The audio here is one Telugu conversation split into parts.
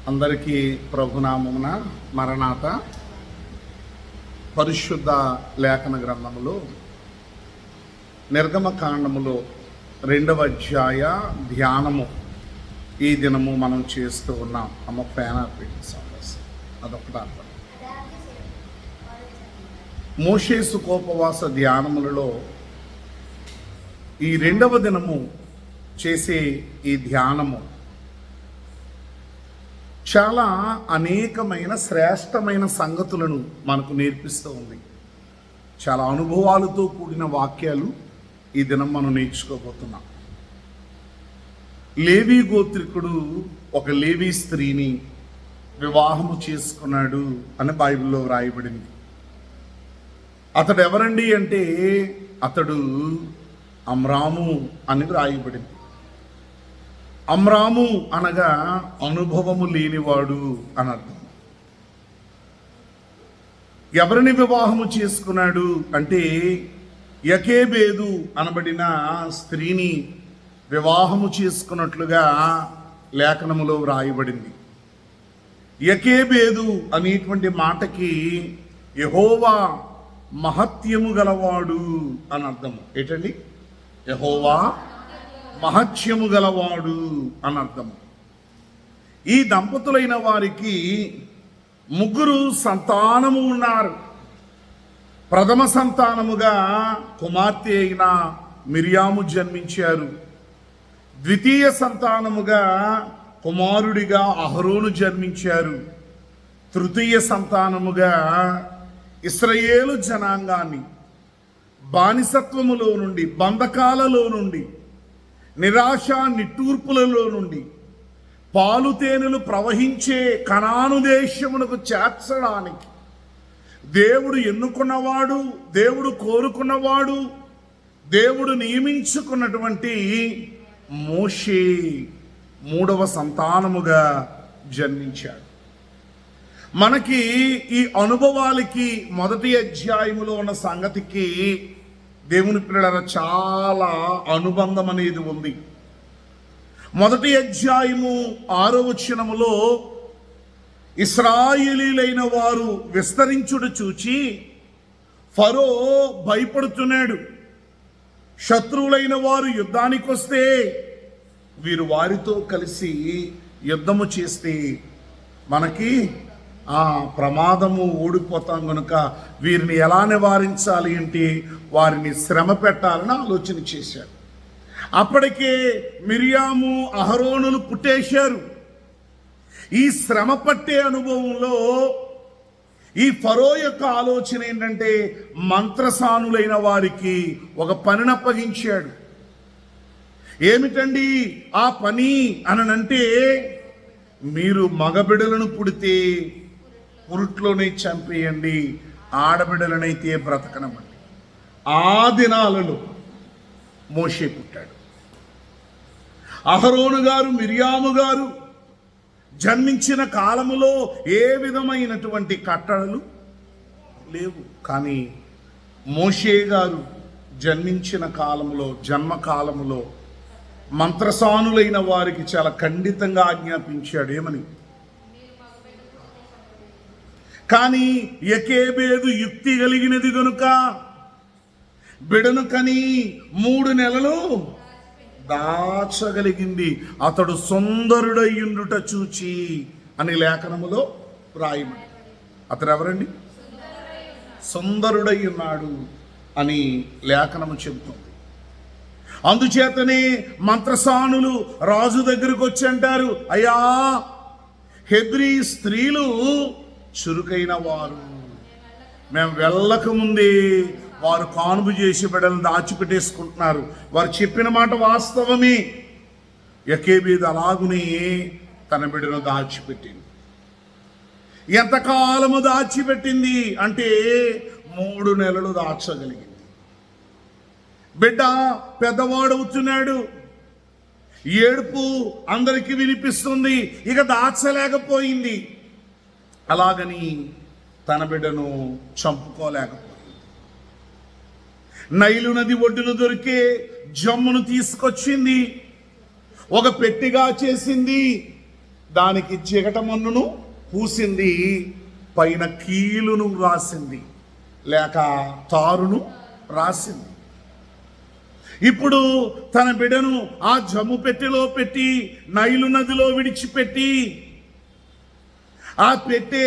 అందరికీ ప్రభునామమున మరణాత. పరిశుద్ధ లేఖన గ్రంథములో నిర్గమకాండములో 2వ అధ్యాయ ధ్యానము ఈ దినము మనం చేస్తూ ఉన్నాం. అమ్మ ఫ్యాన్ అదొకటి అర్థం. మోషే సుఖోపవాస ధ్యానములలో ఈ 2వ దినము చేసే ఈ ధ్యానము చాలా అనేకమైన శ్రేష్టమైన సంగతులను మనకు నేర్పిస్తూ ఉంది. చాలా అనుభవాలతో కూడిన వాక్యాలు ఈ దినం మనం నేర్చుకోబోతున్నాం. లేవీ గోత్రికుడు ఒక లేవీ స్త్రీని వివాహము చేసుకున్నాడు అని బైబిల్లో వ్రాయబడింది. అతడు ఎవరండి అంటే అతడు అమ్రాము అని వ్రాయబడింది. అమ్రాము అనగా అనుభవము లేనివాడు అని అర్థం. ఎవరిని వివాహము చేసుకున్నాడు అంటే యకేబేదు అనబడిన స్త్రీని వివాహము చేసుకున్నట్లుగా లేఖనములో వ్రాయబడింది. యకేబేదు అనేటువంటి మాటకి యెహోవా మహత్యము గలవాడు అని అర్థము. ఏంటండి? యెహోవా మహత్యము గలవాడు అని అర్థము. ఈ దంపతులైన వారికి 3 సంతానము ఉన్నారు. ప్రథమ సంతానముగా కుమార్తె అయిన మిరియాము జన్మించారు. ద్వితీయ సంతానముగా కుమారుడిగా అహరోను జన్మించారు. తృతీయ సంతానముగా ఇశ్రాయేలు జనాంగాన్ని బానిసత్వములో నుండి, బంధకాలలో నుండి, నిరాశ నిట్టూర్పులలో నుండి పాలు తేనెలు ప్రవహించే కనాను దేశమునకు చేర్చడానికి దేవుడు ఎన్నుకున్నవాడు, దేవుడు కోరుకున్నవాడు, దేవుడు నియమించుకున్నటువంటి మోషే 3వ సంతానముగా జన్మించాడు. మనకి ఈ అనుభవాలకి మొదటి అధ్యాయములో ఉన్న సంగతికి దేవుని పిల్లల చాలా అనుబంధం అనేది ఉంది. మొదటి అధ్యాయము 6వ వచనములో ఇశ్రాయేలీలైన వారు విస్తరించుడు చూచి ఫరో భయపడుతున్నాడు. శత్రువులైన వారు యుద్ధానికి వస్తే వీరు వారితో కలిసి యుద్ధము చేస్తే మనకి ప్రమాదము, ఓడిపోతాం కనుక వీరిని ఎలా నివారించాలి అంటే వారిని శ్రమ పెట్టాలని ఆలోచన చేశారు. అప్పటికే మిరియాము అహరోనులు పుట్టేశారు. ఈ శ్రమ పట్టే అనుభవంలో ఈ ఫరో యొక్క ఆలోచన ఏంటంటే మంత్రసానులైన వారికి ఒక పనిని అప్పగించాడు. ఏమిటండి ఆ పని అనంటే, మీరు మగబిడలను పుడితే పురుట్లోనే చంపేయండి, ఆడబిడ్డలనైతే బ్రతకనమండి. ఆ దినాలలో మోషే పుట్టాడు. అహరోను గారు, మిరియాము గారు జన్మించిన కాలములో ఏ విధమైనటువంటి కట్టడలు లేవు. కానీ మోషే గారు జన్మించిన కాలములో, జన్మకాలములో మంత్రసానులైన వారికి చాలా ఖండితంగా ఆజ్ఞాపించాడు. ఏమని? కానీ యకేబేదు యుక్తి కలిగినది గనుక బిడను కని 3 నెలలు దాచగలిగింది. అతడు సుందరుడయ్యుండుట చూచి అని లేఖనములో రాయమని. అతడు ఎవరండి? సుందరుడై ఉన్నాడు అని లేఖనము చెబుతుంది. అందుచేతనే మంత్రసానులు రాజు దగ్గరకు వచ్చి అంటారు, అయ్యా, హెబ్రీ స్త్రీలు చురుకైన వారు, మేము వెళ్ళకముందే వారు కానుపు చేసి బిడ్డలను దాచిపెట్టేసుకుంటున్నారు. వారు చెప్పిన మాట వాస్తవమే. యకేబేదు అలాగునే తన బిడ్డను దాచిపెట్టింది. ఎంతకాలము దాచిపెట్టింది అంటే 3 నెలలు దాచగలిగింది. బిడ్డ పెద్దవాడవుతున్నాడు, ఏడుపు అందరికీ వినిపిస్తుంది, ఇక దాచలేకపోయింది. అలాగని తన బిడ్డను చంపుకోలేకపోయింది. నైలు నది ఒడ్డున దొరికే జమ్మును తీసుకొచ్చింది, ఒక పెట్టిగా చేసింది. దానికి చిగటమన్నును పూసింది, పైన కీలును రాసింది, లేక తారును రాసింది. ఇప్పుడు తన బిడ్డను ఆ జమ్ము పెట్టెలో పెట్టి నైలు నదిలో విడిచిపెట్టి, ఆ పెట్టె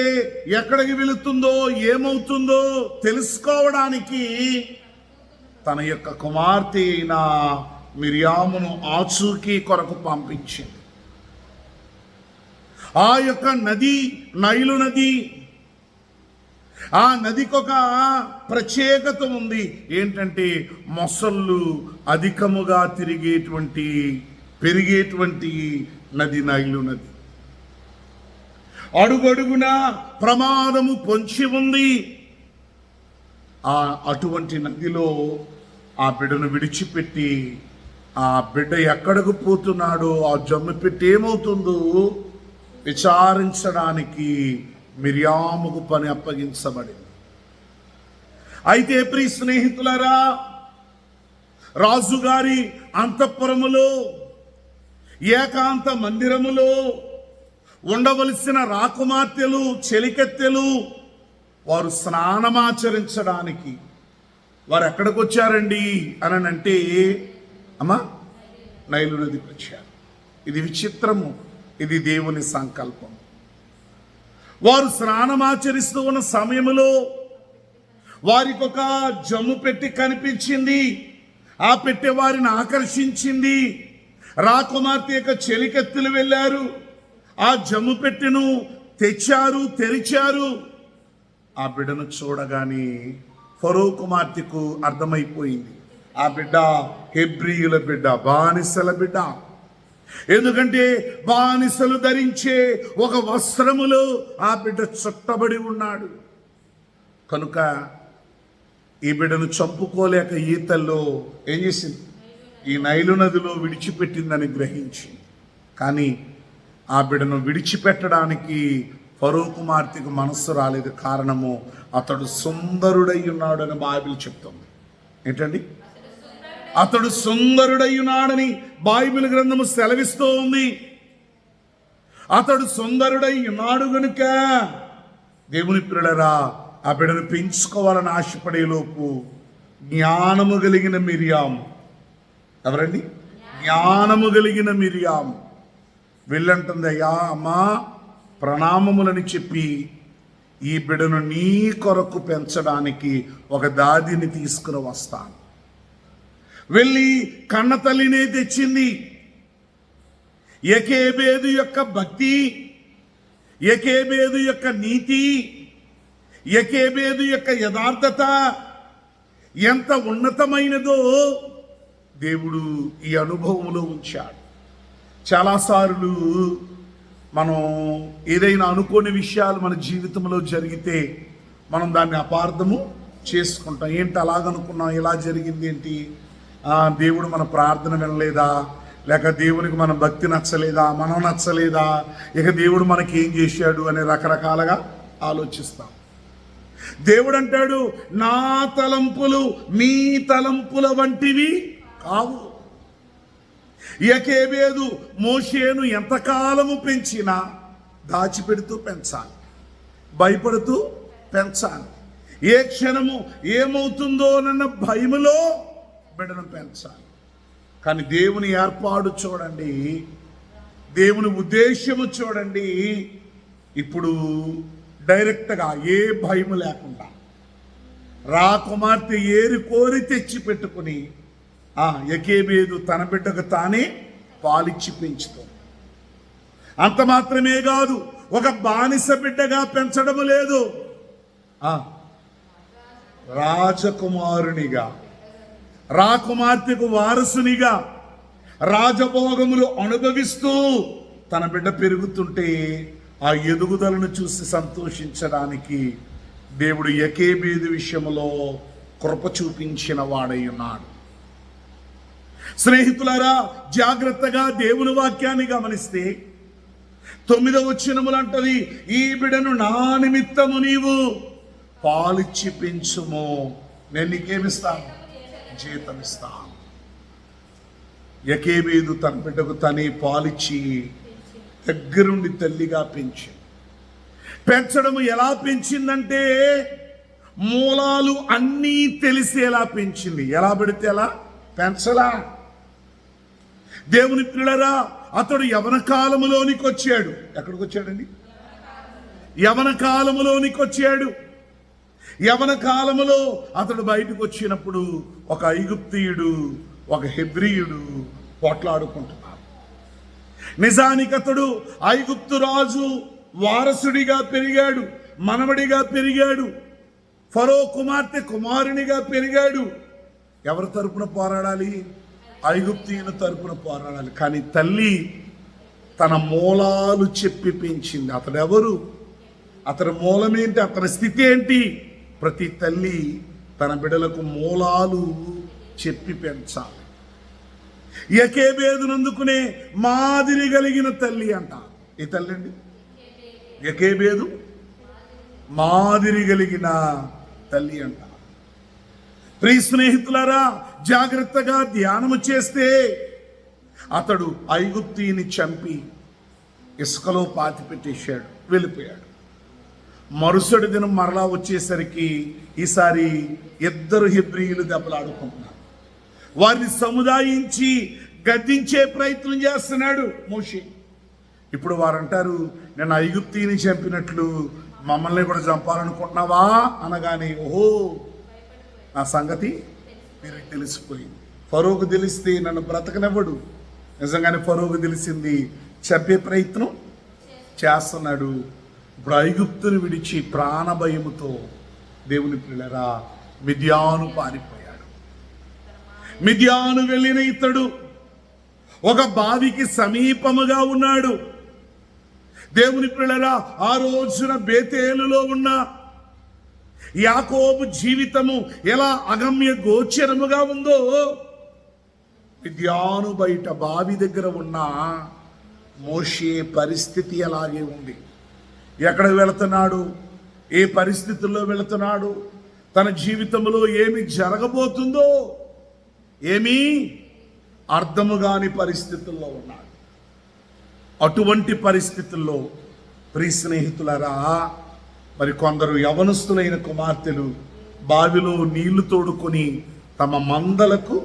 ఎక్కడికి వెళుతుందో ఏమవుతుందో తెలుసుకోవడానికి తన యొక్క కుమార్తె అయిన మిరియామును ఆచూకీ కొరకు పంపించింది. ఆ యొక్క నది నైలు నది, ఆ నదికి ఒక ప్రత్యేకత ఉంది. ఏంటంటే మొసళ్ళు అధికముగా పెరిగేటువంటి నది నైలు నది. అడుగడుగున ప్రమాదము పొంచి ఉంది. అటువంటి నదిలో ఆ బిడ్డను విడిచిపెట్టి, ఆ బిడ్డ ఎక్కడికి పోతున్నాడో, ఆ జమ్ము పెట్టి ఏమవుతుందో విచారించడానికి మిరియాముకు పని అప్పగించబడింది. అయితే ప్రియ స్నేహితులారా, రాజుగారి అంతఃపురములో ఏకాంత మందిరములో ఉండవలసిన రాకుమార్తెలు చెలికెత్తెలు వారు స్నానమాచరించడానికి వారు ఎక్కడికి వచ్చారండి అని అంటే, అమ్మా నైలు నదికి వచ్చారు. ఇది విచిత్రము, ఇది దేవుని సంకల్పం. వారు స్నానమాచరిస్తూ ఉన్న సమయంలో వారికి ఒక జమ్ము పెట్టి కనిపించింది. ఆ పెట్టె వారిని ఆకర్షించింది. రాకుమార్తె యొక్క చెలికెత్తులు వెళ్ళారు, ఆ జమ్ము పెట్టెను తెచ్చారు, తెరిచారు. ఆ బిడ్డను చూడగానే ఫరో కుమార్తెకు అర్థమైపోయింది, ఆ బిడ్డ హెబ్రీయుల బిడ్డ, బానిసల బిడ్డ. ఎందుకంటే బానిసలు ధరించే ఒక వస్త్రములో ఆ బిడ్డ చుట్టబడి ఉన్నాడు. కనుక ఈ బిడ్డను చంపుకోలేక ఈతల్లో ఏం చేసింది, ఈ నైలు నదిలో విడిచిపెట్టిందని గ్రహించి, కానీ ఆ బిడ్డను విడిచిపెట్టడానికి ఫరో కుమార్తెకు మనస్సు రాలేదు. కారణము, అతడు సుందరుడై ఉన్నాడు అని బైబిల్ చెప్తుంది. ఏంటండి, అతడు సుందరుడై ఉన్నాడని బైబిల్ గ్రంథము సెలవిస్తూ ఉంది. అతడు సుందరుడై ఉన్నాడు గనుక దేవుని పిల్లరా, ఆ బిడ్డను పెంచుకోవాలని ఆశపడే లోపు జ్ఞానము కలిగిన మిరియాము, ఎవరండి, జ్ఞానము కలిగిన మిరియాము వెళ్ళంటుంది, అయ్యా అమ్మా ప్రణామములని చెప్పి ఈ బిడ్డను నీ కొరకు పెంచడానికి ఒక దాదిని తీసుకుని వస్తాను. వెళ్ళి కన్న తల్లినే తెచ్చింది. యెకెబేదు యొక్క భక్తి, యెకెబేదు యొక్క నీతి, యెకెబేదు యొక్క యథార్థత ఎంత ఉన్నతమైనదో దేవుడు ఈ అనుభవంలో ఉంచాడు. చాలాసార్లు మనం ఏదైనా అనుకోని విషయాలు మన జీవితంలో జరిగితే మనం దాన్ని అపార్థము చేసుకుంటాం. ఏంటి అలాగనుకున్నాం, ఇలా జరిగింది ఏంటి, దేవుడు మన ప్రార్థన వినలేదా, లేక దేవునికి మన భక్తి నచ్చలేదా, మనం నచ్చలేదా, ఇక దేవుడు మనకి ఏం చేశాడు అని రకరకాలుగా ఆలోచిస్తాం. దేవుడు అంటాడు, నా తలంపులు మీ తలంపుల వంటివి కావు. యెకెబేదు మోషేను ఎంతకాలము పెంచినా దాచిపెడుతూ పెంచాలి, భయపడుతూ పెంచాలి. ఏ క్షణము ఏమవుతుందోనన్న భయములో బిడ్డను పెంచాలి. కానీ దేవుని ఏర్పాటు చూడండి, దేవుని ఉద్దేశము చూడండి. ఇప్పుడు డైరెక్ట్గా ఏ భయము లేకుండా రాకుమార్తె ఏరి కోరి తెచ్చి పెట్టుకుని యెకెబేదు తన బిడ్డకు తానే పాలిచ్చి పెంచుతుంది. అంత మాత్రమే కాదు, ఒక బానిస బిడ్డగా పెంచడము లేదు, రాజకుమారునిగా, రాకుమార్తెకు వారసునిగా రాజభోగములు అనుభవిస్తూ తన బిడ్డ పెరుగుతుంటే ఆ ఎదుగుదలను చూసి సంతోషించడానికి దేవుడు యెకెబేదు విషయంలో కృప చూపించిన వాడై ఉన్నాడు. స్నేహితులారా, జాగ్రత్తగా దేవుని వాక్యాన్ని గమనిస్తే 9వ వచనములు అంటది, ఈ బిడ్డను నా నిమిత్తము నీవు పాలిచ్చి పెంచుము, నేను నీకేమిస్తాను, జీతం ఇస్తాను. యెకెబేదు తన బిడ్డకు తనే పాలిచ్చి దగ్గరుండి తల్లిగా పెంచడం ఎలా పెంచిందంటే మూలాలు అన్నీ తెలిసేలా పెంచింది. ఎలా పెడితే అలా పెంచలా. దేవుని పిల్లరా, అతడు యవన కాలములోనికి వచ్చాడు. ఎక్కడికి వచ్చాడండి? యవన కాలములోనికి వచ్చాడు. యవన కాలములో అతడు బయటకు వచ్చినప్పుడు ఒక ఐగుప్తీయుడు, ఒక హెబ్రీయుడు పోట్లాడుకుంటున్నారు. నిజానికి అతడు ఐగుప్తు రాజు వారసుడిగా పెరిగాడు, మనవడిగా పెరిగాడు, ఫరో కుమార్తె కుమారునిగా పెరిగాడు. ఎవరి తరపున పోరాడాలి? ఐగుప్తీయుని తరపున పోరాడాలి. కానీ తల్లి తన మూలాలు చెప్పి పెంచింది. అతడెవరు? అతని మూలం ఏంటి? అతని స్థితి ఏంటి? ప్రతి తల్లి తన బిడ్డలకు మూలాలు చెప్పి పెంచాలి. యకేబేదునందుకునే మాదిరి కలిగిన తల్లి అంట. ఏ తల్లి అండి? యకేబేదు మాదిరి కలిగిన తల్లి అంట. ప్రియ స్నేహితులారా, జాగ్రత్తగా ధ్యానము చేస్తే అతడు ఐగుప్తీని చంపి ఇసుకలో పాతి పెట్టేశాడు, వెళ్ళిపోయాడు. మరుసటి దినం మరలా వచ్చేసరికి ఈసారి ఇద్దరు హెబ్రీయులు దెబ్బలాడుకుంటున్నారు. వారిని సముదాయించి గద్దించే ప్రయత్నం చేస్తున్నాడు మోషే. ఇప్పుడు వారు అంటారు, నేను ఐగుప్తీని చంపినట్లు మమ్మల్ని కూడా చంపాలనుకుంటున్నావా అనగానే, ఓహో నా సంగతి మీరు తెలిసిపోయింది. ఫరోకు తెలిస్తే నన్ను బ్రతకనివ్వడు. నిజంగానే ఫరోకు తెలిసింది, చంపే ప్రయత్నం చేస్తున్నాడు. ఇప్పుడు ఐగుప్తుని విడిచి ప్రాణభయముతో దేవుని పిల్లరా మిద్యాను పారిపోయాడు. మిద్యాను వెళ్ళిన ఇతడు ఒక బావికి సమీపముగా ఉన్నాడు. దేవుని పిల్లరా, ఆ రోజున బేతేలులో ఉన్న యాకోబు జీవితము ఎలా అగమ్య గోచరముగా ఉందో, మిద్యాను బయట బావి దగ్గర ఉన్న మోషే పరిస్థితి అలాగే ఉంది. ఎక్కడ వెళుతున్నాడు, ఏ పరిస్థితుల్లో వెళుతున్నాడు, తన జీవితంలో ఏమి జరగబోతుందో ఏమీ అర్థము కాని పరిస్థితుల్లో ఉన్నాడు. అటువంటి పరిస్థితుల్లో ప్రియ స్నేహితులారా, మరి కొందరు యవనస్తులైన కుమార్తెలు బావిలో నీళ్లు తోడుకొని తమ మందలకు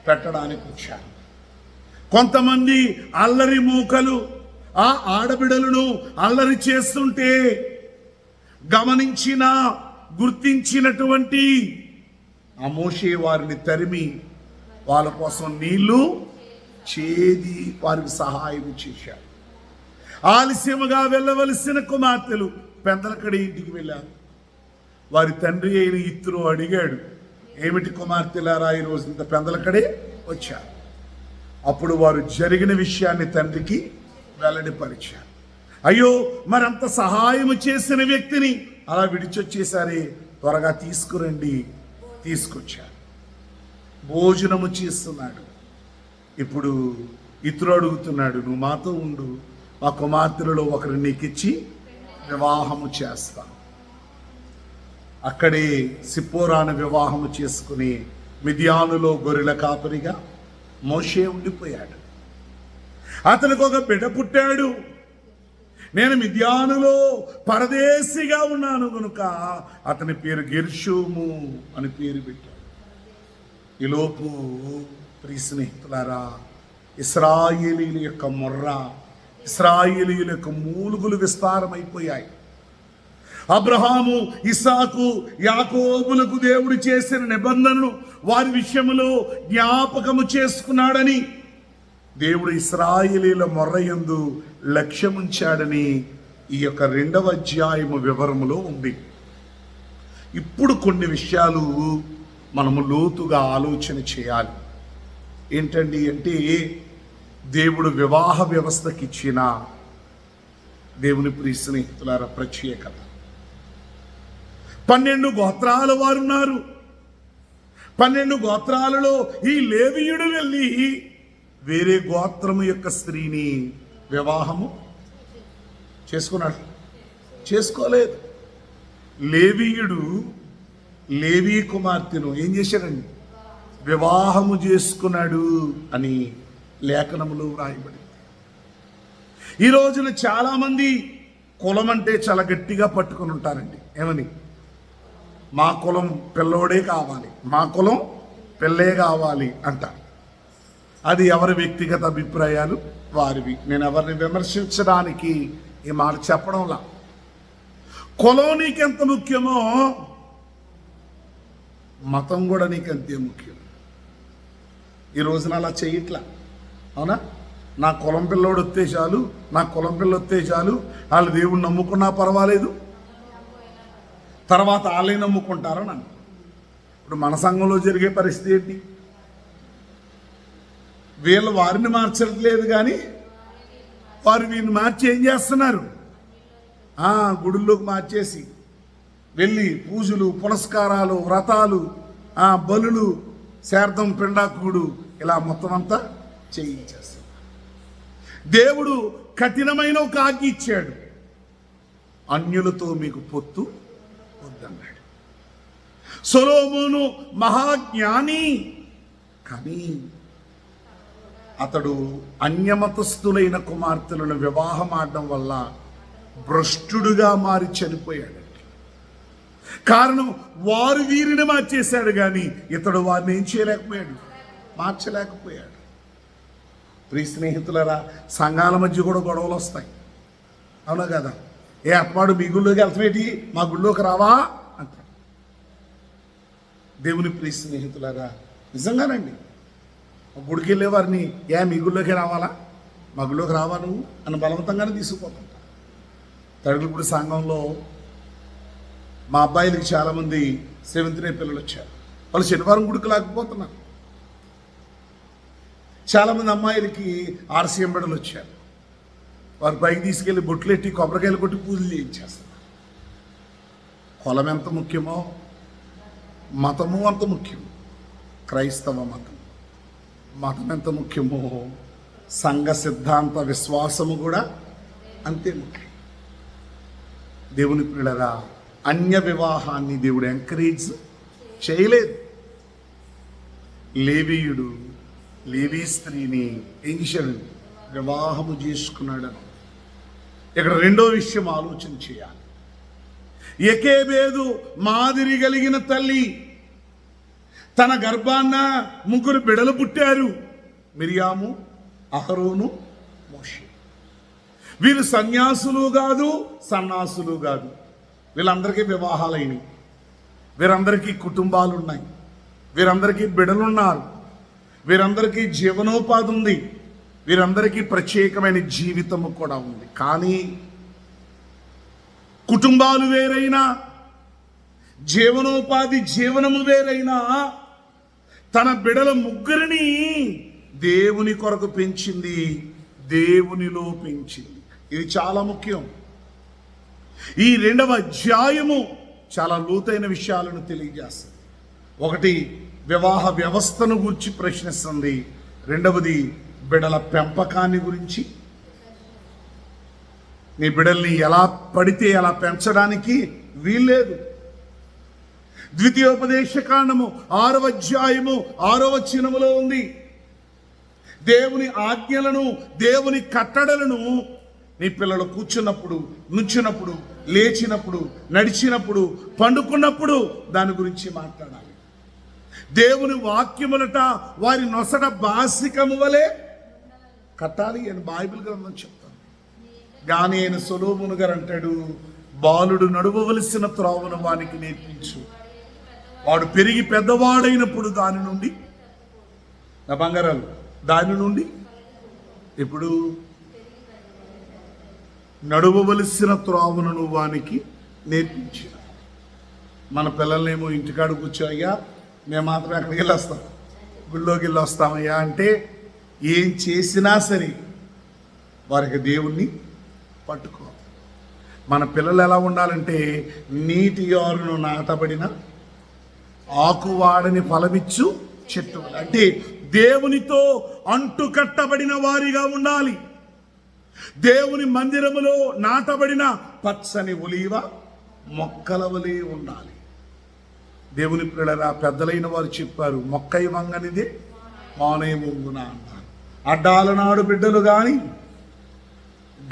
పెట్టడానికి వచ్చారు. కొంతమంది అల్లరి మూకలు ఆ ఆడబిడలను అల్లరి చేస్తుంటే గమనించిన గుర్తించినటువంటి ఆ మోషే వారిని తరిమి వాళ్ళ కోసం నీళ్లు చేది వారికి సహాయం చేశారు. ఆలస్యముగా వెళ్ళవలసిన కుమార్తెలు పెందలకడి ఇంటికి వెళ్ళారు. వారి తండ్రి అయిన ఇత్రో అడిగాడు, ఏమిటి కుమార్తెలారా ఈరోజు ఇంత పెందలకడే వచ్చారు? అప్పుడు వారు జరిగిన విషయాన్ని తండ్రికి వెల్లడిపరిచారు. అయ్యో, మరంత సహాయం చేసిన వ్యక్తిని అలా విడిచొచ్చేసరి, త్వరగా తీసుకురండి. తీసుకొచ్చారు. భోజనము చేస్తున్నాడు. ఇప్పుడు ఇతరు అడుగుతున్నాడు, నువ్వు మాతో ఉండు, మా కుమార్తెలలో ఒకరు నీకిచ్చి వివాహము చేస్తా. అక్కడే సిప్పోరాను వివాహము చేసుకుని మిద్యానులో గొర్రెల కాపరిగా మోషే ఉండిపోయాడు. అతనికి ఒక బిడ్డ పుట్టాడు. నేను మిద్యానులో పరదేశిగా ఉన్నాను కనుక అతని పేరు గెర్షోము అని పేరు పెట్టాడు. ఈలోపు ప్రియ స్నేహితులారా, ఇశ్రాయేలీయుల యొక్క మొర్ర, ఇశ్రాయేలీయుల యొక్క మూలుగులు విస్తారమైపోయాయి. అబ్రహాము, ఇస్సాకు, యాకోబులకు దేవుడు చేసిన నిబంధనలు వారి విషయంలో జ్ఞాపకము చేసుకున్నాడని, దేవుడు ఇశ్రాయేలీయుల మొర్రయందు లక్ష్యముంచాడని ఈ యొక్క 2వ అధ్యాయము వివరములో ఉంది. ఇప్పుడు కొన్ని విషయాలు మనము లోతుగా ఆలోచన చేయాలి. ఏంటండి అంటే, దేవుడు వివాహ వ్యవస్థకి ఇచ్చిన దేవుని ప్రియ స్నేహితులారా ప్రత్యేకత. 12 గోత్రాల వారు ఉన్నారు. 12 గోత్రాలలో ఈ లేవీయుడు వెళ్ళి వేరే గోత్రము యొక్క స్త్రీని వివాహము చేసుకున్నాడు? చేసుకోలేదు. లేవీయుడు లేవీ కుమార్తెను ఏం చేశాడండి? వివాహము చేసుకున్నాడు అని లేఖనములో వ్రాయబడింది. ఈ రోజున చాలామంది కులం అంటే చాలా గట్టిగా పట్టుకొని ఉంటారండి. ఏమని? మా కులం పిల్లోడే కావాలి, మా కులం పిల్లే కావాలి అంట. అది ఎవరి వ్యక్తిగత అభిప్రాయాలు వారివి. నేను ఎవరిని విమర్శించడానికి ఈ మాట చెప్పడంలా. కులం నీకెంత ముఖ్యమో మతం కూడా నీకంతే ముఖ్యం. ఈ రోజున అలా చేయట్లా, అవునా? నా కులం పిల్లోడు వస్తే చాలు, నా కులం పిల్ల వస్తే చాలు, వాళ్ళు దేవుణ్ణి నమ్ముకున్నా పర్వాలేదు, తర్వాత వాళ్ళే నమ్ముకుంటారని నన్ను. ఇప్పుడు మన సంఘంలో జరిగే పరిస్థితి ఏంటి? వీళ్ళు వారిని మార్చట్లేదు కానీ వారు వీరిని మార్చి ఏం చేస్తున్నారు? గుడుల్లోకి మార్చేసి వెళ్ళి పూజలు, పునస్కారాలు, వ్రతాలు, బలులు, శార్థం, పిండాకుడు, ఇలా మొత్తం అంతా చేయించేస్తారు. దేవుడు కఠినమైన ఒక ఆజ్ఞ ఇచ్చాడు, అన్యులతో మీకు పొత్తు వద్దన్నాడు. సొలొమోను మహాజ్ఞాని, కానీ అతడు అన్యమతస్థులైన కుమార్తెలను వివాహం ఆడడం వల్ల భ్రష్టుడుగా మారి చనిపోయాడు. కారణం, వారు వీరిని మార్చేశాడు కానీ ఇతడు వారిని ఏం చేయలేకపోయాడు, మార్చలేకపోయాడు. ప్రియ స్నేహితులరా, సంఘాల మధ్య కూడా గొడవలు వస్తాయి, అవునా కదా? ఏ అప్పవాడు మీ గుళ్ళోకి వెళ్తామేటి, మా గుళ్ళోకి రావా అంటాడు. దేవుని ప్రియ స్నేహితులరా, నిజంగానండి, గుడికి వెళ్ళే వారిని మీ గుళ్ళోకి రావాలా, మా గుళ్ళోకి రావా నువ్వు అని బలవంతంగానే తీసుకుపోతుంటా. తడుగులపూడి సంఘంలో మా అబ్బాయిలకి చాలామంది సెవెంత్ డే పిల్లలు వచ్చారు. వాళ్ళు శనివారం గుడికి లేకపోతున్నారు. చాలామంది అమ్మాయిలకి ఆర్సీఎం బిడ్డలు వచ్చారు. వారి పైకి తీసుకెళ్ళి బొట్లెట్టి కొబ్బరికాయలు కొట్టి పూజలు చేయించేస్తారు. కులం ఎంత ముఖ్యమో మతము అంత ముఖ్యం. క్రైస్తవ మతం ఎంత ముఖ్యమో సంఘ సిద్ధాంత విశ్వాసము కూడా అంతే ముఖ్యం. దేవుని పిల్లరా, అన్య వివాహాన్ని దేవుడు ఎంకరేజ్ చేయలేదు. లేవీ స్త్రీని ఏం చేశాడు? వివాహము చేసుకున్నాడని. ఇక్కడ రెండో విషయం ఆలోచన చేయాలి. యెకోబేదు మాదిరి కలిగిన తల్లి, తన గర్భాన్న 3 బిడ్డలు పుట్టారు, మిరియాము, అహరోను, మోషే. వీళ్ళు సన్యాసులు కాదు, సన్నాసులు కాదు. వీళ్ళందరికీ వివాహాలైనవి, వీరందరికీ కుటుంబాలు ఉన్నాయి, వీరందరికీ బిడ్డలున్నారు, వీరందరికీ జీవనోపాధి ఉంది, వీరందరికీ ప్రత్యేకమైన జీవితము కూడా ఉంది. కానీ కుటుంబాలు వేరైనా, జీవనోపాధి జీవనము వేరైనా, తన బిడ్డల 3 దేవుని కొరకు పెంచింది, దేవునిలో పెంచింది. ఇది చాలా ముఖ్యం. ఈ 2వ అధ్యాయము చాలా లోతైన విషయాలను తెలియజేస్తుంది. ఒకటి, వివాహ వ్యవస్థను గురించి ప్రశ్నిస్తుంది. రెండవది, బిడ్డల పెంపకాన్ని గురించి. నీ బిడ్డల్ని ఎలా పడితే అలా పెంచడానికి వీల్లేదు. ద్వితీయోపదేశకాండము 6వ అధ్యాయము 6వ వచనములో ఉంది, దేవుని ఆజ్ఞలను, దేవుని కట్టడలను నీ పిల్లలు కూర్చున్నప్పుడు, నుంచున్నప్పుడు, లేచినప్పుడు, నడిచినప్పుడు, పండుకున్నప్పుడు దాని గురించి మాట్లాడాలి. దేవుని వాక్యములట వారి నొసట బాసికము వలె కట్టాలి అని బైబిల్ గ్రంథం చెప్తాను. కానీ ఆయన సొలొమోను గారు అంటాడు, బాలుడు నడువవలసిన త్రోవను వానికి నేర్పించు, వాడు పెరిగి పెద్దవాడైనప్పుడు దాని నుండి, నా బంగారాలు, దాని నుండి ఇప్పుడు నడువవలసిన త్రోవను వానికి నేర్పించిన. మన పిల్లల్నేమో ఇంటికాడ కూర్చోయ్యా, మేము మాత్రం ఎక్కడికి వెళ్ళి వస్తాం, గుళ్ళోకి వెళ్ళి వస్తామయ్యా అంటే ఏం చేసినా సరే వారికి దేవుణ్ణి పట్టుకో. మన పిల్లలు ఎలా ఉండాలంటే నీటి యారును నాటబడిన ఆకువాడని ఫలమిచ్చు చెట్టు, అంటే దేవునితో అంటుకట్టబడిన వారిగా ఉండాలి. దేవుని మందిరములో నాటబడిన పచ్చని ఒలీవ మొక్కల వలె ఉండాలి. దేవుని పిల్లల పెద్దలైన వారు చెప్పారు, మొక్కై వంగనిదే మానే వంగున అన్నారు. అడ్డాల నాడు బిడ్డలు కానీ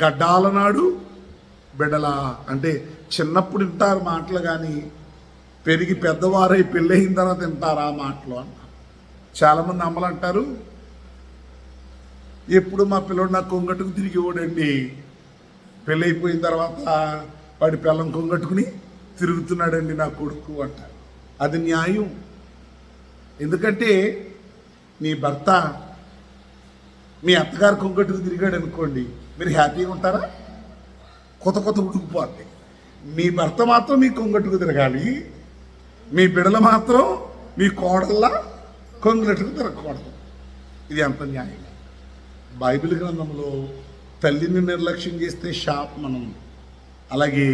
గడ్డాల నాడు బిడ్డల అంటే చిన్నప్పుడు వింటారు మాటలు, కానీ పెరిగి పెద్దవారై పెళ్ళయిన తర్వాత వింటారు ఆ మాటలు అన్న. చాలామంది అమ్మలు అంటారు, ఎప్పుడు మా పిల్లడు నాకు కొంగట్టుకు తిరిగి ఓడండి, పెళ్ళైపోయిన తర్వాత వాడి పిల్లం కొంగట్టుకుని తిరుగుతున్నాడండి నా కొడుకు అంటారు. అది న్యాయం. ఎందుకంటే మీ భర్త మీ అత్తగారు కొంగట్టుకు తిరిగాడు అనుకోండి, మీరు హ్యాపీగా ఉంటారా? కొత్త కొత్త ఉడుకుపోద్ది. మీ భర్త మాత్రం మీ కొంగట్టుకు తిరగాలి, మీ బిడలు మాత్రం మీ కోడల్లా కొంగట్టుకు తిరగకూడదు. ఇది ఎంత న్యాయం? బైబిల్ గ్రంథంలో తల్లిని నిర్లక్ష్యం చేస్తే శాపమనం, అలాగే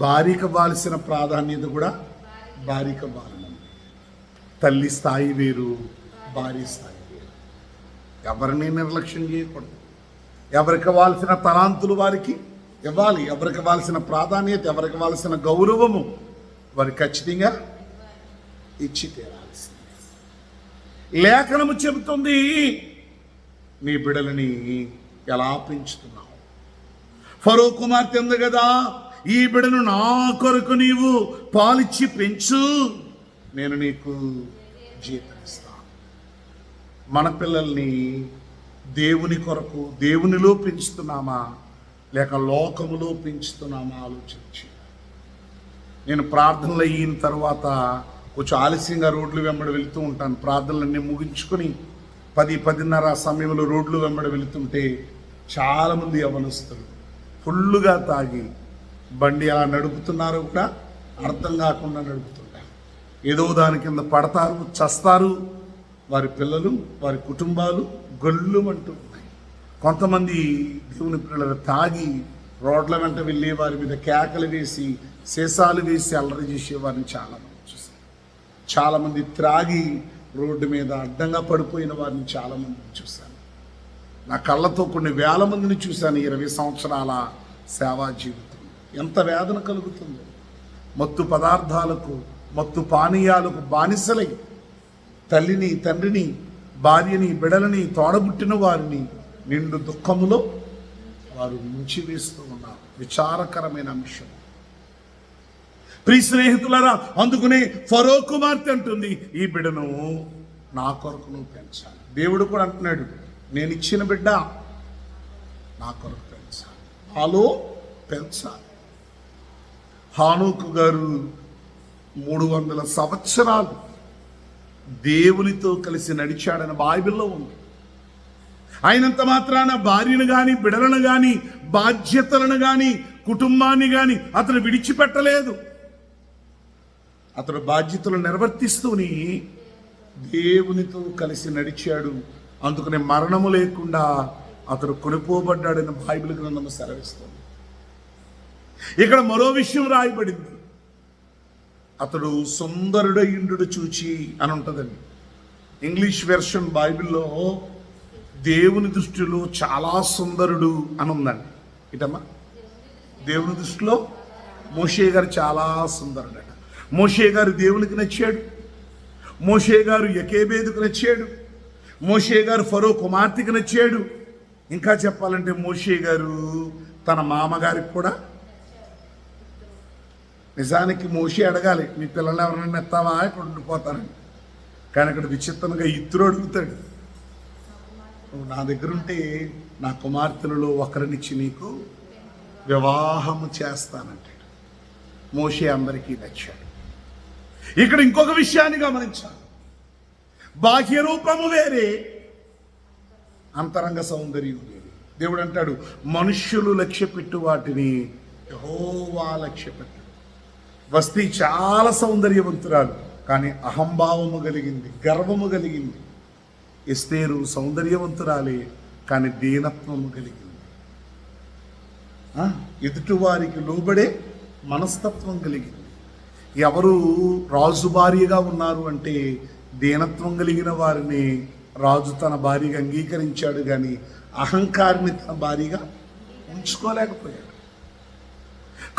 భార్యకు ఇవ్వాల్సిన ప్రాధాన్యత కూడా భార్యకు ఇవ్వాలని. తల్లి స్థాయి వేరు, భార్య స్థాయి వేరు. ఎవరిని నిర్లక్ష్యం చేయకూడదు. ఎవరికి ఇవ్వాల్సిన తలాంతులు వారికి ఇవ్వాలి, ఎవరికి ఇవ్వాల్సిన ప్రాధాన్యత, ఎవరికి ఇవ్వాల్సిన గౌరవము వారికి ఖచ్చితంగా ఇచ్చి తీరాల్సింది. లేఖనము చెబుతుంది, నీ బిడలని ఎలా పెంచుతున్నావు? ఫరో కుమార్తె ఉంది కదా, ఈ బిడను నా కొరకు నీవు పాలిచ్చి పెంచు, నేను నీకు జీతం ఇస్తాను. మన పిల్లల్ని దేవుని కొరకు దేవునిలో పెంచుతున్నామా లేక లోకములో పెంచుతున్నామా ఆలోచించి. నేను ప్రార్థనలు అయిన తర్వాత కొంచెం ఆలస్యంగా రోడ్లు వెంబడి వెళుతూ ఉంటాను. ప్రార్థనలన్నీ ముగించుకొని 10-10:30 సమయంలో రోడ్లు వెంబడి వెళుతుంటే చాలామంది యవ్వనస్తులు ఫుల్లుగా తాగి బండి ఎలా నడుపుతున్నారో కూడా అర్థం కాకుండా నడుపుతుంటారు. ఏదో దాని కింద పడతారు, చస్తారు. వారి పిల్లలు, వారి కుటుంబాలు గొల్లుమంటూ ఉన్నాయి. కొంతమంది దేవుని పిల్లలు తాగి రోడ్ల వెంట వెళ్ళే వారి మీద కేకలు వేసి, సీసాలు వేసి అల్లరి చేసే వారిని చాలామంది చూశాను. చాలామంది త్రాగి రోడ్డు మీద అడ్డంగా పడిపోయిన వారిని చాలామంది చూశాను. నా కళ్ళతో కొన్ని వేల మందిని చూశాను. 20 సంవత్సరాల సేవా జీవితం ఎంత వేదన కలుగుతుందో. మత్తు పదార్థాలకు, మత్తు పానీయాలకు బానిసలై తల్లిని, తండ్రిని, భార్యని, బిడలని, తోడబుట్టిన వారిని నిండు దుఃఖములో వారు ముంచివేస్తూ ఉన్నారు. విచారకరమైన అంశం. ప్రియ స్నేహితులారా, అందుకునే ఫరో కుమార్తె అంటుంది, ఈ బిడను నా కొరకు నువ్వు పెంచాలి. దేవుడు కూడా అంటున్నాడు, నేను ఇచ్చిన బిడ్డ నా కొరకు పెంచాలి, నాలో పెంచాలి. హానోకు గారు 300 సంవత్సరాలు దేవునితో కలిసి నడిచాడని బైబిల్లో ఉంది. అయినంత మాత్రాన భార్యను కానీ, బిడలను కానీ, బాధ్యతలను కానీ, కుటుంబాన్ని కానీ అతను విడిచిపెట్టలేదు. అతడు బాధ్యతలు నిర్వర్తిస్తూని దేవునితో కలిసి నడిచాడు. అందుకనే మరణము లేకుండా అతడు కొనిపోబడ్డాడని బైబిల్ గ్రంథము సెలవిస్తుంది. ఇక్కడ మరో విషయం రాయబడింది, అతడు సుందరుడయుండు చూచి అని ఉంటుందండి. ఇంగ్లీష్ వెర్షన్ బైబిల్లో దేవుని దృష్టిలో చాలా సుందరుడు అని ఉందండి. ఇటమ్మా, దేవుని దృష్టిలో మోషే గారు చాలా సుందరుడట. మోషే గారు దేవునికి నచ్చాడు. మోషే గారు యకేబేదుకు నచ్చాడు. మోషే గారు ఫరో కుమార్తెకి నచ్చాడు. ఇంకా చెప్పాలంటే మోషే గారు తన మామగారికి కూడా. నిజానికి మోషే అడగాలి, మీ పిల్లలు ఎవరైనా ఎత్తావా, ఇక్కడ ఉండిపోతానని. కానీ అక్కడ విచిత్రంగా ఇద్దరు అడుగుతాడు, నువ్వు నా దగ్గర ఉంటే నా కుమార్తెలలో ఒకరినిచ్చి నీకు వివాహము చేస్తానంటాడు. మోషే అందరికీ నచ్చాడు. ఇక్కడ ఇంకొక విషయాన్ని గమనించాలి, బాహ్య రూపము వేరే, అంతరంగ సౌందర్యం వేరే. దేవుడు అంటాడు, మనుష్యులు లక్ష్యపెట్టు వాటిని యెహోవా లక్ష్యపెట్టు. వస్తీ చాలా సౌందర్యవంతురాలు, కానీ అహంభావము కలిగింది, గర్వము కలిగింది. ఎస్తేరు సౌందర్యవంతురాలే, కానీ దీనత్వము కలిగింది. ఎదుటివారికి లోబడే మనస్తత్వం కలిగింది. ఎవరు రాజు భార్యగా ఉన్నారు అంటే దీనత్వం కలిగిన వారిని రాజు తన భార్యగా అంగీకరించాడు, కానీ అహంకారిని తన భార్యగా ఉంచుకోలేకపోయాడు.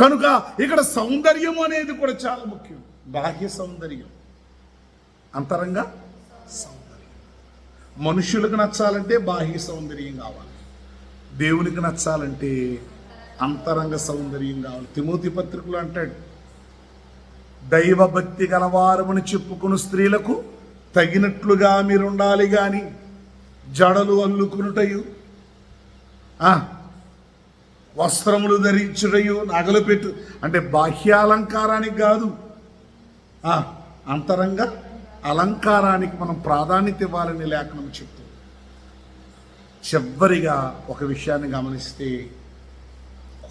కనుక ఇక్కడ సౌందర్యం అనేది కూడా చాలా ముఖ్యం. బాహ్య సౌందర్యం, అంతరంగ సౌందర్యం. మనుషులకు నచ్చాలంటే బాహ్య సౌందర్యం కావాలి. దేవునికి నచ్చాలంటే అంతరంగ సౌందర్యం కావాలి. తిమోతి పత్రికలో అంటాడు, దైవభక్తి గలవారమని చెప్పుకుని స్త్రీలకు తగినట్లుగా మీరుండాలి గాని జడలు అల్లుకునుటయు, వస్త్రములు ధరించుటయు, నగలు పెట్టు అంటే బాహ్యాలంకారానికి కాదు, అంతరంగ అలంకారానికి మనం ప్రాధాన్యత ఇవ్వాలని లేఖనం చెప్తుంది. చివరిగా ఒక విషయాన్ని గమనిస్తే,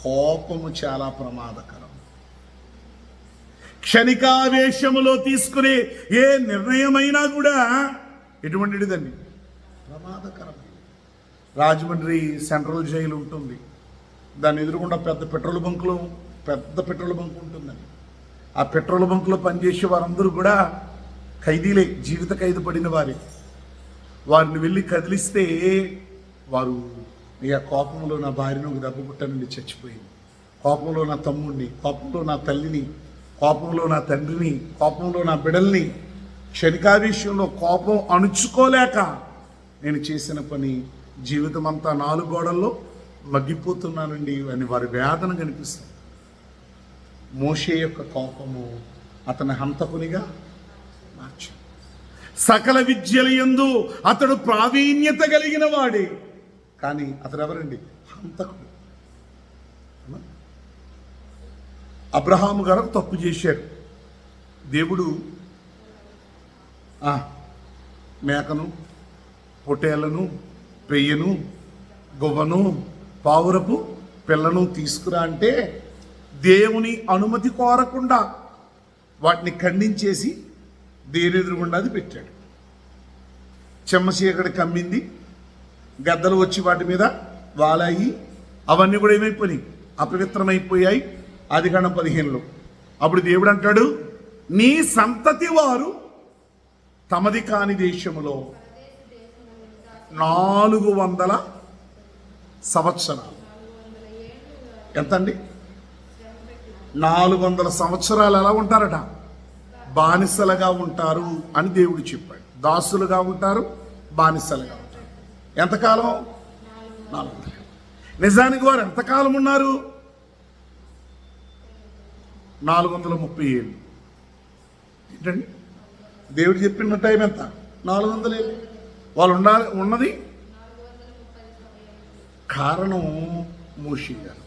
కోపము చాలా ప్రమాదకరం. క్షణికావేశములో తీసుకునే ఏ నిర్ణయమైనా కూడా ఎటువంటిదండి? ప్రమాదకరం. రాజమండ్రి సెంట్రల్ జైలు ఉంటుంది, దాని ఎదురుగుండా పెద్ద పెట్రోల్ బంక్ ఉంటుందండి. ఆ పెట్రోల్ బంకులో పనిచేసే వారందరూ కూడా ఖైదీలే, జీవిత ఖైదు పడిన వారే. వారిని వెళ్ళి కదిలిస్తే వారు, ఇక కోపంలో నా భార్యను ఒక దెబ్బ పుట్టానండి, చచ్చిపోయింది, కోపంలో నా తమ్ముడిని, కోపంలో నా తల్లిని, కోపంలో నా తండ్రిని, కోపంలో నా బిడ్డల్ని, క్షణికావేశంలో కోపం అణుచుకోలేక నేను చేసిన పని జీవితం అంతా 4 గోడల్లో మగ్గిపోతున్నానండి అని వారి వేదన కనిపిస్తుంది. మోషే యొక్క కోపము అతని హంతకునిగా మార్చింది. సకల విద్యల యందు అతడు ప్రావీణ్యత కలిగిన వాడే, కానీ అతడు ఎవరండి? హంతకుడు. అబ్రహాము గారు తప్పు చేశారు. దేవుడు మేకను, పొట్టేళ్లను, పెయ్యను, గువ్వను, పావురపు పిల్లను తీసుకురా అంటే దేవుని అనుమతి కోరకుండా వాటిని ఖండించేసి దేని ఎదురుగుండా అది పెట్టాడు. చెమ్మ చీకటి కమ్మింది, గద్దలు వచ్చి వాటి మీద వాలాయి, అవన్నీ కూడా ఏమైపోయినాయి? అపవిత్రమైపోయాయి. ఆదికాండం 15లో అప్పుడు దేవుడు అంటాడు, నీ సంతతి వారు తమది కాని దేశములో 400 సంవత్సరాలు, ఎంతండి? 400 సంవత్సరాలు ఎలా ఉంటారట? బానిసలుగా ఉంటారు అని దేవుడు చెప్పాడు. దాసులుగా ఉంటారు, బానిసలుగా ఉంటారు. ఎంతకాలం? 400. నిజానికి వారు ఎంతకాలం ఉన్నారు? 430 ఏళ్ళు. ఏంటండి దేవుడు చెప్పిన టైం ఎంత? 400 ఏళ్ళు. వాళ్ళు ఉన్నది కారణం మోషే గారు.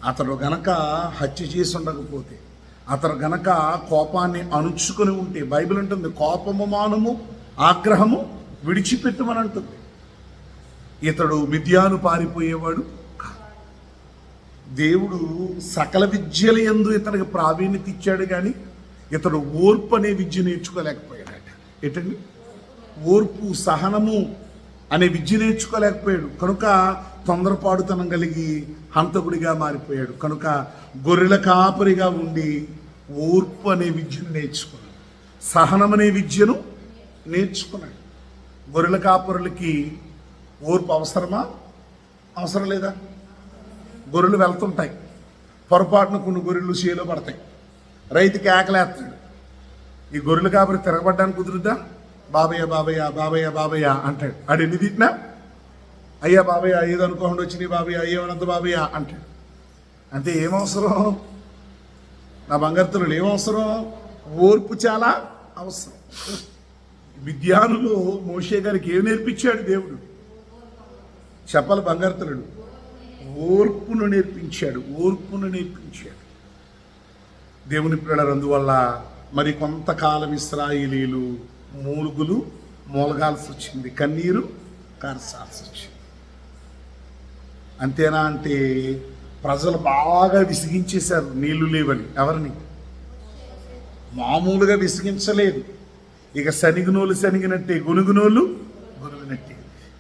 అతడు గనక హత్య చేసి ఉండకపోతే, అతడు గనక కోపాన్ని అణుచుకొని ఉంటే, బైబిల్ అంటుంది కోపము మానుము ఆగ్రహము విడిచిపెట్టమని అంటుంది. ఇతడు మిద్యాను పారిపోయేవాడు కాదు. దేవుడు సకల విద్యల యందు ఇతనికి ప్రావీణ్యత ఇచ్చాడు, కానీ ఇతడు ఓర్పు అనే విద్య నేర్చుకోలేకపోయాడట. ఏంటండి? ఓర్పు, సహనము అనే విద్య నేర్చుకోలేకపోయాడు. కనుక తొందరపాటుతనం కలిగి హంతకుడిగా మారిపోయాడు. కనుక గొర్రెల కాపరిగా ఉండి ఓర్పు అనే విద్యను నేర్చుకున్నాడు, సహనం అనే విద్యను నేర్చుకున్నాడు. గొర్రెల కాపరులకి ఓర్పు అవసరమా? అవసరం లేదా? గొర్రెలు వెళ్తుంటాయి, పొరపాటున కొన్ని గొర్రెలు చేలో పడతాయి, రైతుకి ఆకలేస్తాడు. ఈ గొర్రెల కాపరి తిరగబడ్డానికి కుదురుద్దా? బాబయ్య బాబయ్య బాబయ్య బాబయ్య అంటాడు. ఆడు ఎన్ని తిట్టినా అయ్యా బాబయ్య, ఏదో అనుకోకుండా వచ్చినాయి బాబయ్య, ఏమనంత బాబయ్య అంటాడు. అంటే ఏమవసరం? నా బంగారుతనులు ఏమవసరం? ఓర్పు చాలా అవసరం. విద్యానులు మోషే గారికి ఏం నేర్పించాడు దేవుడు? చెప్పాలి, బంగారుతనుడు ఓర్పును నేర్పించాడు. ఓర్పును నేర్పించాడు దేవుని పిల్లలు. అందువల్ల మరి కొంతకాలం ఇశ్రాయేలీలు మూలగాల్సి వచ్చింది, కన్నీరు కార్చాల్సి వచ్చింది. అంతేనా అంటే ప్రజలు బాగా విసిగించేశారు, నీళ్లు లేవని. ఎవరిని? మామూలుగా విసిగించలేదు. ఇక శనిగినోళ్ళు శనిగినట్టే, గునుగునోళ్ళు గునుగునట్టే.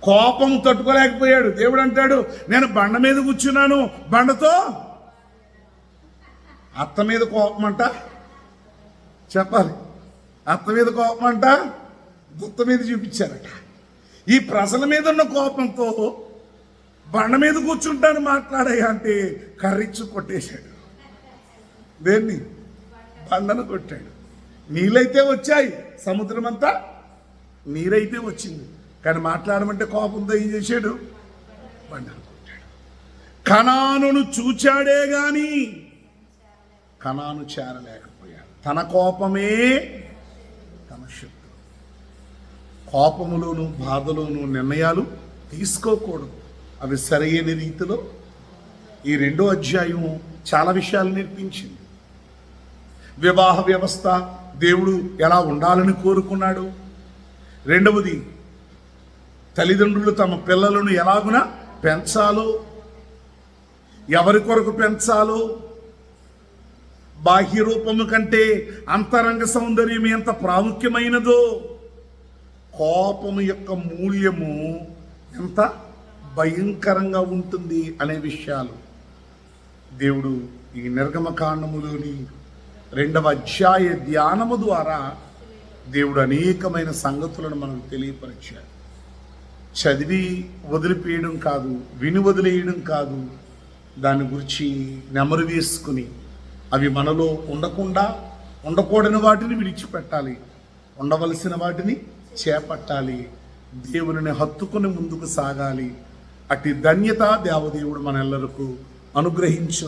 కోపం తట్టుకోలేకపోయాడు. దేవుడు అంటాడు, నేను బండ మీద కూర్చున్నాను, బండతో అత్త మీద కోపం అంట. చెప్పాలి, అత్త మీద కోపం అంట గుత్త మీద చూపించారట. ఈ ప్రజల మీద ఉన్న కోపంతో బండ మీద కూర్చుంటాను మాట్లాడాయి అంటే కర్రిచ్చు కొట్టేశాడు. దేన్ని? బండను కొట్టాడు. నీళ్ళైతే వచ్చాయి, సముద్రం అంతా నీరైతే వచ్చింది. కానీ మాట్లాడమంటే కోపంతో ఏం చేశాడు? బండలు కొట్టాడు. కనానును చూచాడే గాని కనాను చేరలేకపోయాడు. తన కోపమే తన శత్రువు. కోపములోను బాధలోను నిర్ణయాలు తీసుకోకూడదు. అవి సరైన రీతిలో ఈ 2వ అధ్యాయం చాలా విషయాలు నేర్పించింది. వివాహ వ్యవస్థ దేవుడు ఎలా ఉండాలని కోరుకున్నాడు. 2వది, తల్లిదండ్రులు తమ పిల్లలను ఎలాగున పెంచాలో, ఎవరి కొరకు పెంచాలో, బాహ్య రూపము కంటే అంతరంగ సౌందర్యం ఎంత ప్రాముఖ్యమైనదో, కోపము యొక్క మూల్యము ఎంత భయంకరంగా ఉంటుంది అనే విషయాలు దేవుడు ఈ నిర్గమకాండములోని 2వ అధ్యాయ ధ్యానము ద్వారా దేవుడు అనేకమైన సంగతులను మనకు తెలియపరిచాడు. చదివి వదిలిపేయడం కాదు, విని వదిలేయడం కాదు, దాని గురించి నెమరు వేసుకుని అవి మనలో ఉండకూడని వాటిని విడిచిపెట్టాలి, ఉండవలసిన వాటిని చేపట్టాలి, దేవుని హత్తుకుని ముందుకు సాగాలి. అట్టి ధన్యత దేవదేవుడు మనెల్లరకు అనుగ్రహించు.